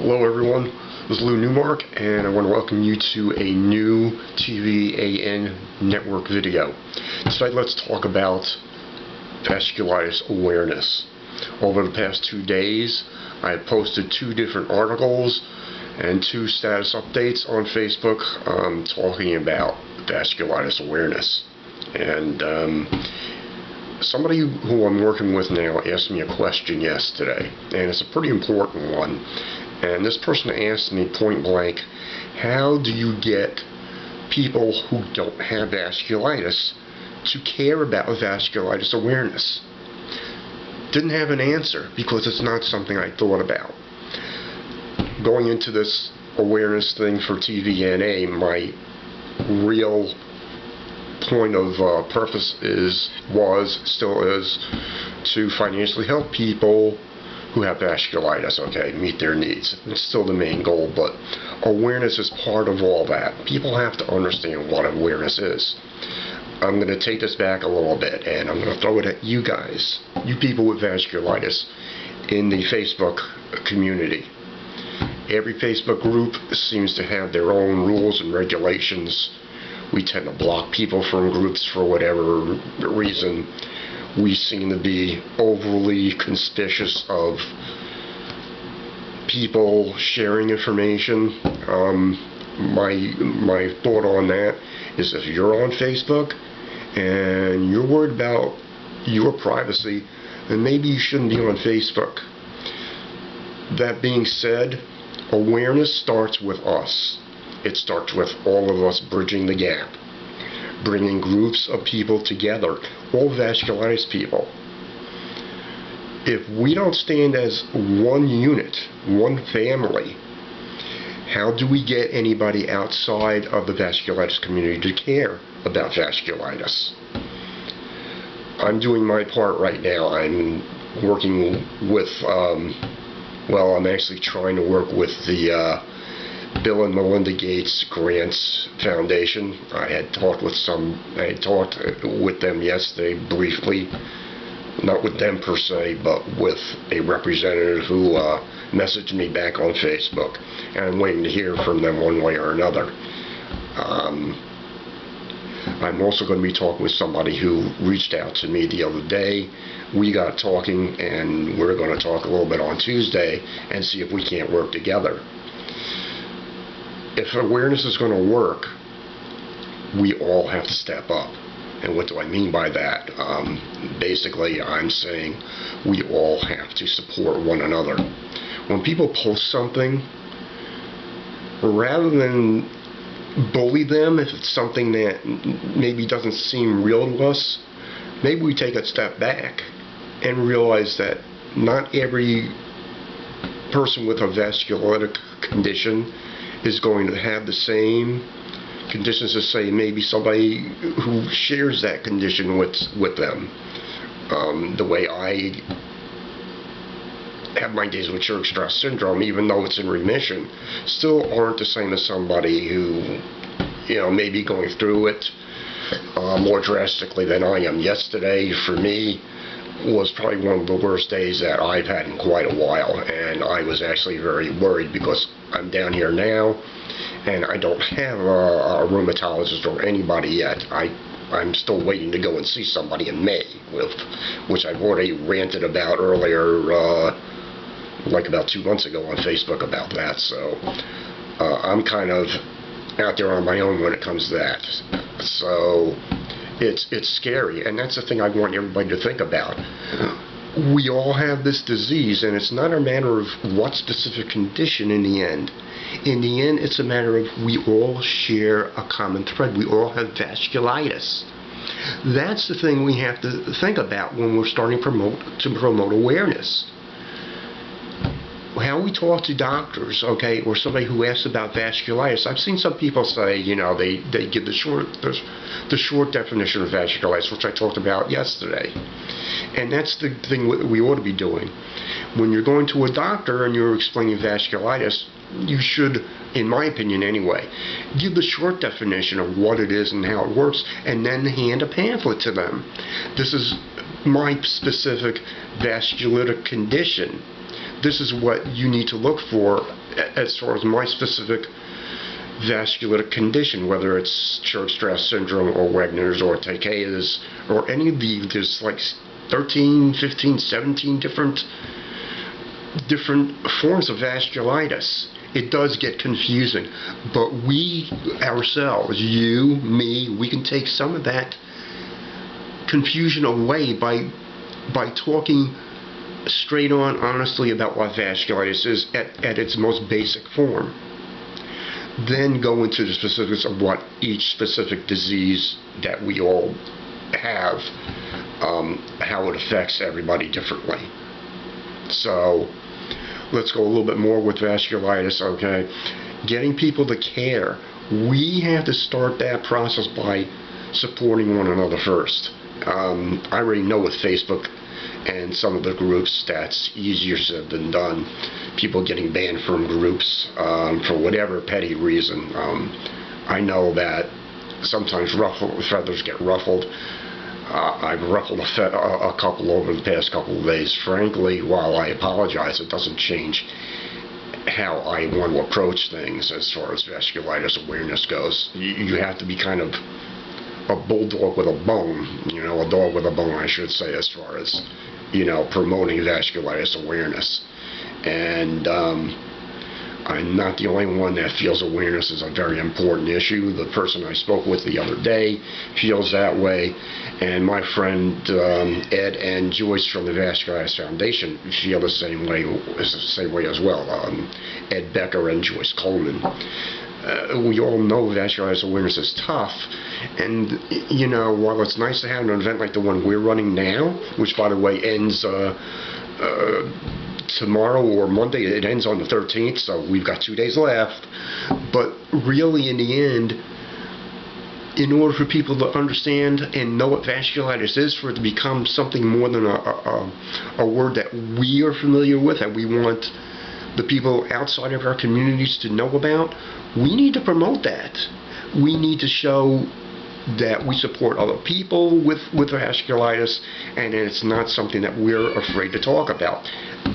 Hello everyone, this is Newmark, and I want to welcome you to a new TTVAN network video. Tonight let's talk about vasculitis awareness. Over the past 2 days, I have posted 2 different articles and 2 status updates on Facebook talking about vasculitis awareness. And somebody who I'm working with now asked me a question yesterday, and it's a pretty important one. And this person asked me point blank, how do you get people who don't have vasculitis to care about vasculitis awareness? Didn't have an answer because it's not something I thought about. Going into this awareness thing for TTVAN, my real point of purpose still is to financially help people who have vasculitis, meet their needs. It's still the main goal, but awareness is part of all that. People have to understand what awareness is. I'm going to take this back a little bit, and I'm going to throw it at you guys, you people with vasculitis, in the Facebook community. Every Facebook group seems to have their own rules and regulations. We tend to block people from groups for whatever reason. We seem to be overly conspicuous of people sharing information. My thought on that is, if you're on Facebook and you're worried about your privacy, then maybe you shouldn't be on Facebook. That being said, awareness starts with us. It starts with all of us bridging the gap, bringing groups of people together, all vasculitis people. If we don't stand as one unit, one family, how do we get anybody outside of the vasculitis community to care about vasculitis? I'm doing my part right now. I'm working with, I'm actually trying to work with the Bill and Melinda Gates Grants Foundation. I had talked with them yesterday briefly, not with them per se, but with a representative who messaged me back on Facebook, and I'm waiting to hear from them one way or another. I'm also going to be talking with somebody who reached out to me the other day. We got talking, and we're going to talk a little bit on Tuesday and see if we can't work together. If awareness is going to work, we all have to step up. And what do I mean by that? Basically, I'm saying we all have to support one another. When people post something, rather than bully them if it's something that maybe doesn't seem real to us, maybe we take a step back and realize that not every person with a vasculitic condition is going to have the same conditions as, say, maybe somebody who shares that condition with them. The way I have my days with Church stress syndrome, even though it's in remission, still aren't the same as somebody who, may be going through it more drastically than I am. Yesterday, for me, was probably one of the worst days that I've had in quite a while, and I was actually very worried because I'm down here now and I don't have a rheumatologist or anybody yet. I'm still waiting to go and see somebody in May, which I've already ranted about earlier, like about 2 months ago on Facebook about that. So I'm kind of out there on my own when it comes to that. So it's scary, and that's the thing I want everybody to think about. We all have this disease, and it's not a matter of what specific condition in the end. In the end, it's a matter of we all share a common thread. We all have vasculitis. That's the thing we have to think about when we're starting to promote awareness. How we talk to doctors, or somebody who asks about vasculitis. I've seen some people say, they give the short definition of vasculitis, which I talked about yesterday. And that's the thing we ought to be doing. When you're going to a doctor and you're explaining vasculitis, you should, in my opinion anyway, give the short definition of what it is and how it works, and then hand a pamphlet to them. This is my specific vasculitic condition. this is what you need to look for as far as my specific vascular condition, whether it's Church-Strauss syndrome or Wegener's or Takei's or any of there's like 13, 15, 17 different forms of vasculitis. It does get confusing, but we ourselves, you, me, we can take some of that confusion away by talking straight on, honestly, about what vasculitis is at its most basic form. Then go into the specifics of what each specific disease that we all have, how it affects everybody differently. So let's go a little bit more with vasculitis, okay? Getting people to care. We have to start that process by supporting one another first. I already know with Facebook and some of the groups that's easier said than done. People getting banned from groups for whatever petty reason. I know that sometimes feathers get ruffled. I've ruffled a couple over the past couple of days. Frankly, while I apologize, it doesn't change how I want to approach things as far as vasculitis awareness goes. You have to be kind of a bulldog with a bone, a dog with a bone, I should say, as far as, promoting vasculitis awareness. And I'm not the only one that feels awareness is a very important issue. The person I spoke with the other day feels that way, and my friend Ed and Joyce from the Vasculitis Foundation feel the same way as well. Ed Becker and Joyce Coleman. We all know vasculitis awareness is tough, and while it's nice to have an event like the one we're running now, which by the way ends tomorrow or Monday, it ends on the 13th, so we've got 2 days left, but really in the end, in order for people to understand and know what vasculitis is, for it to become something more than a word that we are familiar with and we want the people outside of our communities to know about, we need to promote that. We need to show that we support other people with vasculitis, and it's not something that we're afraid to talk about.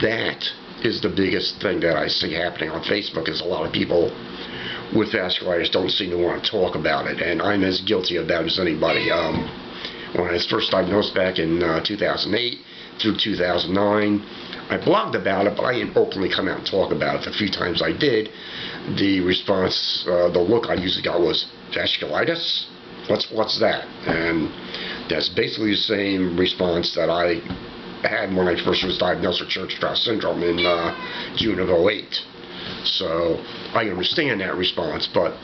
That is the biggest thing that I see happening on Facebook, is a lot of people with vasculitis don't seem to want to talk about it, and I'm as guilty of that as anybody. When I was first diagnosed back in 2008 through 2009, I blogged about it, but I didn't openly come out and talk about it. The few times I did, the response, the look I usually got was, vasculitis? What's that? And that's basically the same response that I had when I first was diagnosed with Church-Strauss syndrome in June of 2008. So I understand that response, but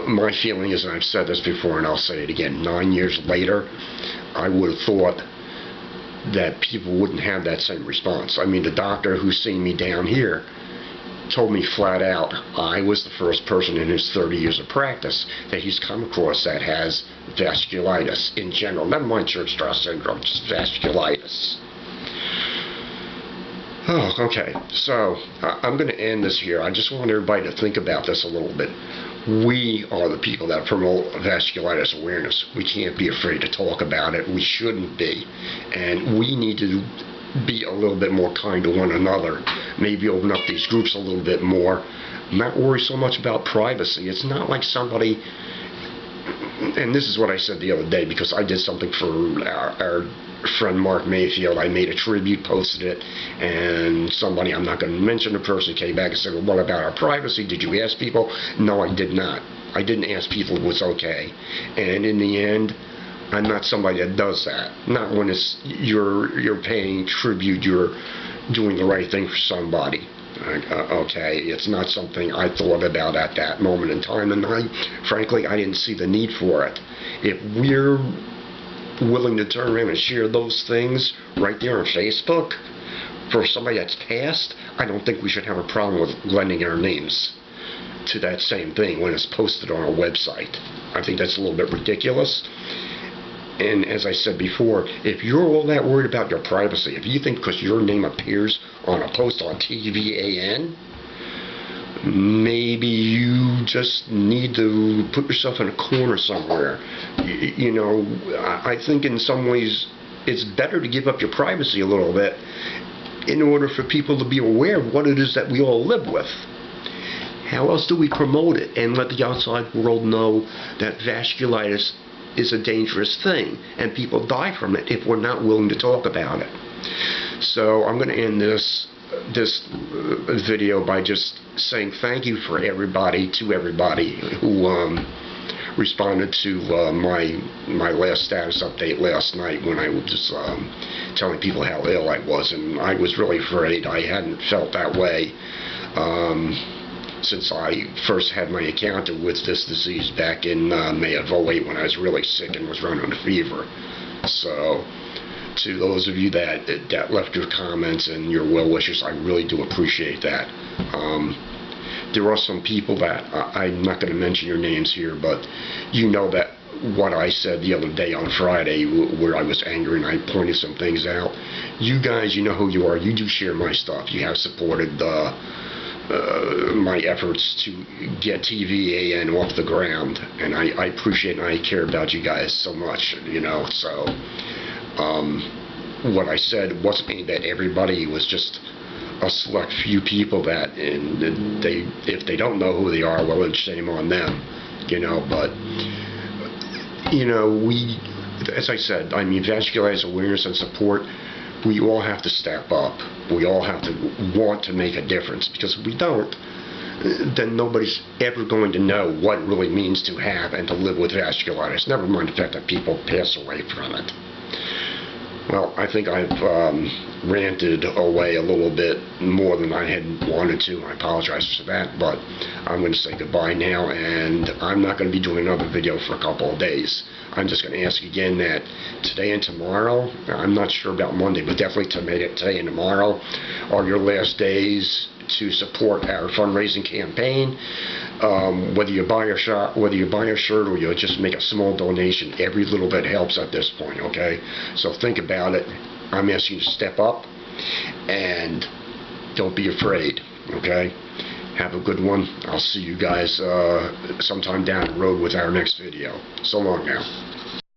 my feeling is, and I've said this before and I'll say it again, 9 years later, I would have thought that people wouldn't have that same response. I mean, the doctor who's seen me down here told me flat out I was the first person in his 30 years of practice that he's come across that has vasculitis in general. Never mind Church-Strauss syndrome, just vasculitis. Oh, okay. So I'm going to end this here. I just want everybody to think about this a little bit. We are the people that promote vasculitis awareness. We can't be afraid to talk about it. We shouldn't be. And we need to be a little bit more kind to one another. Maybe open up these groups a little bit more. Not worry so much about privacy. It's not like somebody, and this is what I said the other day, because I did something for our friend Mark Mayfield. I made a tribute, posted it, and somebody, I'm not going to mention the person, came back and said, well, what about our privacy? Did you ask people? No, I did not. I didn't ask people if it was okay. And in the end, I'm not somebody that does that. Not when it's you're paying tribute, you're doing the right thing for somebody. Okay, it's not something I thought about at that moment in time, and frankly, I didn't see the need for it. If we're willing to turn around and share those things right there on Facebook for somebody that's passed, I don't think we should have a problem with lending our names to that same thing when it's posted on a website. I think that's a little bit ridiculous. And as I said before, if you're all that worried about your privacy, if you think because your name appears on a post on TTVAN, maybe you just need to put yourself in a corner somewhere. I think in some ways it's better to give up your privacy a little bit in order for people to be aware of what it is that we all live with. How else do we promote it and let the outside world know that vasculitis is a dangerous thing and people die from it if we're not willing to talk about it? So I'm going to end this video by just saying thank you to everybody who responded to my last status update last night when I was just telling people how ill I was, and I was really afraid. I hadn't felt that way since I first had my encounter with this disease back in May of 2008 when I was really sick and was running a fever. So to those of you that left your comments and your well wishes, I really do appreciate that. There are some people that I'm not going to mention your names here, but you know that what I said the other day on Friday, where I was angry and I pointed some things out. You guys, you know who you are. You do share my stuff. You have supported my efforts to get TTVAN off the ground, and I appreciate and I care about you guys so much. You know, so what I said wasn't mean that everybody. Was just a select few people that, and if they don't know who they are, well, then shame on them, you know. But you know, as I said, I mean, vasculitis awareness and support, we all have to step up. We all have to want to make a difference, because if we don't, then nobody's ever going to know what it really means to have and to live with vasculitis, never mind the fact that people pass away from it. Well, I think I've ranted away a little bit more than I had wanted to. I apologize for that, but I'm going to say goodbye now, and I'm not going to be doing another video for a couple of days. I'm just going to ask again that today and tomorrow, I'm not sure about Monday, but definitely today and tomorrow are your last days to support our fundraising campaign. Whether you buy a shirt or you just make a small donation, every little bit helps at this point, okay? So think about it. I'm asking you to step up and don't be afraid, okay? Have a good one. I'll see you guys sometime down the road with our next video. So long now.